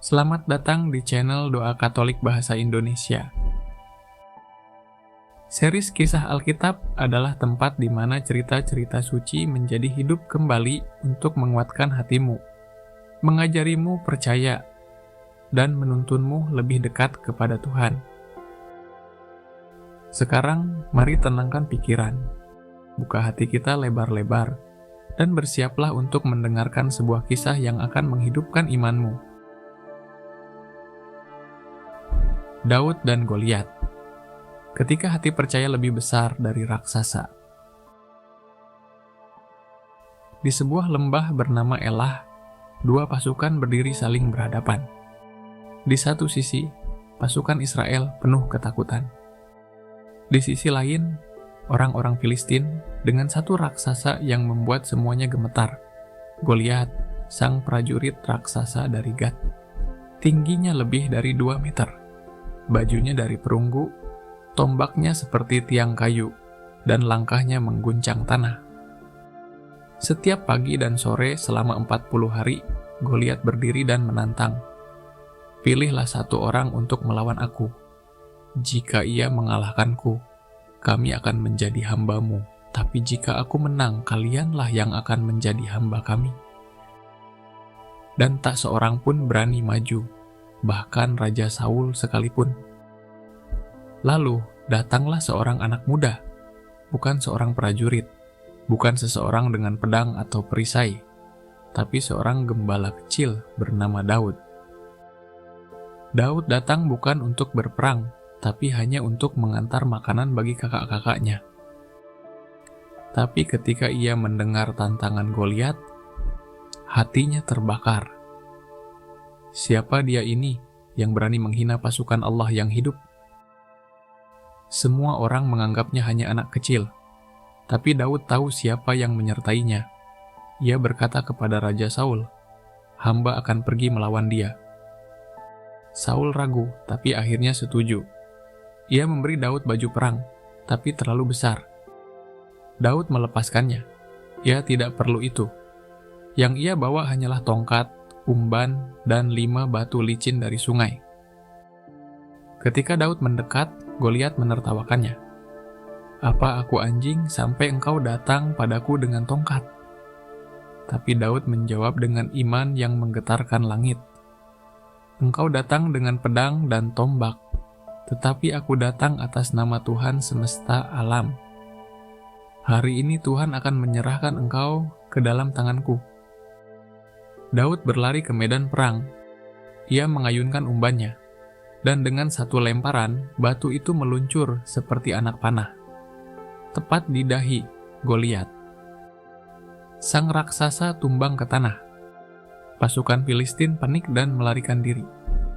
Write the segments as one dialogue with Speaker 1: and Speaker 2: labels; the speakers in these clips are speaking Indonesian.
Speaker 1: Selamat datang di channel Doa Katolik Bahasa Indonesia. Series kisah Alkitab adalah tempat di mana cerita-cerita suci menjadi hidup kembali untuk menguatkan hatimu, mengajarimu percaya, dan menuntunmu lebih dekat kepada Tuhan. Sekarang, mari tenangkan pikiran, buka hati kita lebar-lebar, dan bersiaplah untuk mendengarkan sebuah kisah yang akan menghidupkan imanmu. Daud dan Goliat. Ketika hati percaya lebih besar dari raksasa. Di sebuah lembah bernama Elah, dua pasukan berdiri saling berhadapan. Di satu sisi, pasukan Israel penuh ketakutan. Di sisi lain, orang-orang Filistin dengan satu raksasa yang membuat semuanya gemetar. Goliat, sang prajurit raksasa dari Gat. Tingginya lebih dari 2 meter. Bajunya dari perunggu, tombaknya seperti tiang kayu, dan langkahnya mengguncang tanah. Setiap pagi dan sore selama 40 hari, Goliat berdiri dan menantang. Pilihlah satu orang untuk melawan aku. Jika ia mengalahkanku, kami akan menjadi hamba-Mu. Tapi jika aku menang, kalianlah yang akan menjadi hamba kami. Dan tak seorang pun berani maju, bahkan Raja Saul sekalipun. Lalu datanglah seorang anak muda, bukan seorang prajurit, bukan seseorang dengan pedang atau perisai, tapi seorang gembala kecil bernama Daud. Daud datang bukan untuk berperang, tapi hanya untuk mengantar makanan bagi kakak-kakaknya. Tapi ketika ia mendengar tantangan Goliat, hatinya terbakar. Siapa dia ini yang berani menghina pasukan Allah yang hidup? Semua orang menganggapnya hanya anak kecil, tapi Daud tahu siapa yang menyertainya. Ia berkata kepada Raja Saul, "Hamba akan pergi melawan dia." Saul ragu, tapi akhirnya setuju. Ia memberi Daud baju perang, tapi terlalu besar. Daud melepaskannya. Ia tidak perlu itu. Yang ia bawa hanyalah tongkat, umban, dan 5 batu licin dari sungai. Ketika Daud mendekat, Goliat menertawakannya. "Apa aku anjing sampai engkau datang padaku dengan tongkat?" Tapi Daud menjawab dengan iman yang menggetarkan langit. "Engkau datang dengan pedang dan tombak, tetapi aku datang atas nama Tuhan semesta alam. Hari ini Tuhan akan menyerahkan engkau ke dalam tanganku." Daud berlari ke medan perang. Ia mengayunkan umbannya, dan dengan satu lemparan, batu itu meluncur seperti anak panah, tepat di dahi Goliat. Sang raksasa tumbang ke tanah. Pasukan Filistin panik dan melarikan diri.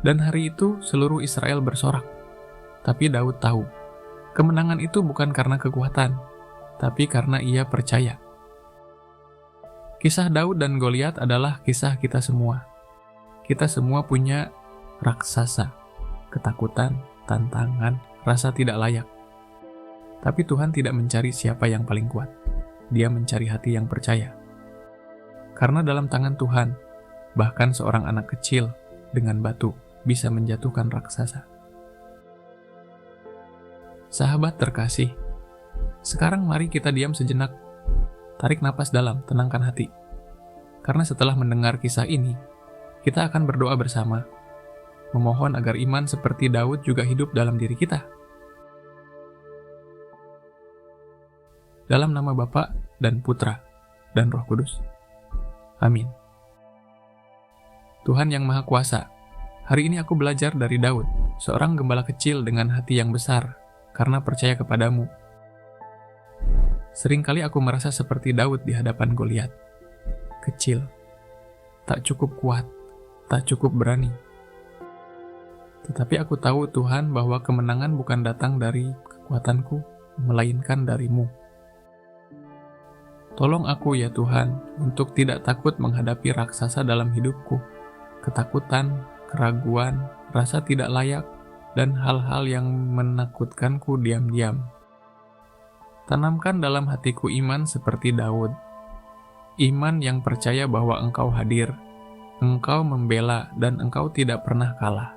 Speaker 1: Dan hari itu seluruh Israel bersorak. Tapi Daud tahu, kemenangan itu bukan karena kekuatan, tapi karena ia percaya. Kisah Daud dan Goliat adalah kisah kita semua. Kita semua punya raksasa, ketakutan, tantangan, rasa tidak layak. Tapi Tuhan tidak mencari siapa yang paling kuat. Dia mencari hati yang percaya. Karena dalam tangan Tuhan, bahkan seorang anak kecil dengan batu bisa menjatuhkan raksasa. Sahabat terkasih, sekarang mari kita diam sejenak. Tarik napas dalam, tenangkan hati. Karena setelah mendengar kisah ini, kita akan berdoa bersama, memohon agar iman seperti Daud juga hidup dalam diri kita. Dalam nama Bapa dan Putra dan Roh Kudus. Amin. Tuhan yang Maha Kuasa, hari ini aku belajar dari Daud, seorang gembala kecil dengan hati yang besar, karena percaya kepadamu. Seringkali aku merasa seperti Daud di hadapan Goliat. Kecil, tak cukup kuat, tak cukup berani. Tetapi aku tahu Tuhan bahwa kemenangan bukan datang dari kekuatanku, melainkan dari-Mu. Tolong aku ya Tuhan, untuk tidak takut menghadapi raksasa dalam hidupku. Ketakutan, keraguan, rasa tidak layak, dan hal-hal yang menakutkanku diam-diam. Tanamkan dalam hatiku iman seperti Daud. Iman yang percaya bahwa Engkau hadir, Engkau membela dan Engkau tidak pernah kalah.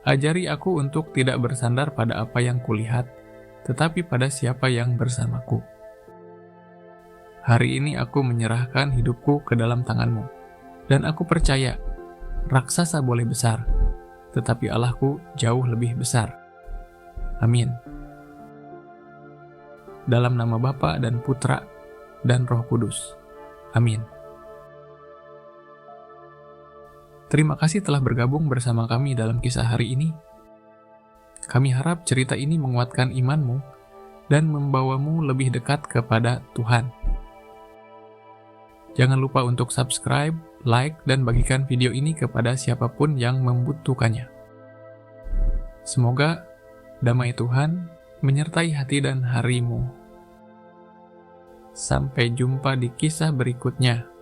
Speaker 1: Ajari aku untuk tidak bersandar pada apa yang kulihat, tetapi pada siapa yang bersamaku. Hari ini aku menyerahkan hidupku ke dalam tangan-Mu, dan aku percaya, raksasa boleh besar, tetapi Allahku jauh lebih besar. Amin. Dalam nama Bapa dan Putra dan Roh Kudus. Amin. Terima kasih telah bergabung bersama kami dalam kisah hari ini. Kami harap cerita ini menguatkan imanmu dan membawamu lebih dekat kepada Tuhan. Jangan lupa untuk subscribe, like, dan bagikan video ini kepada siapapun yang membutuhkannya. Semoga damai Tuhan menyertai hati dan harimu. Sampai jumpa di kisah berikutnya.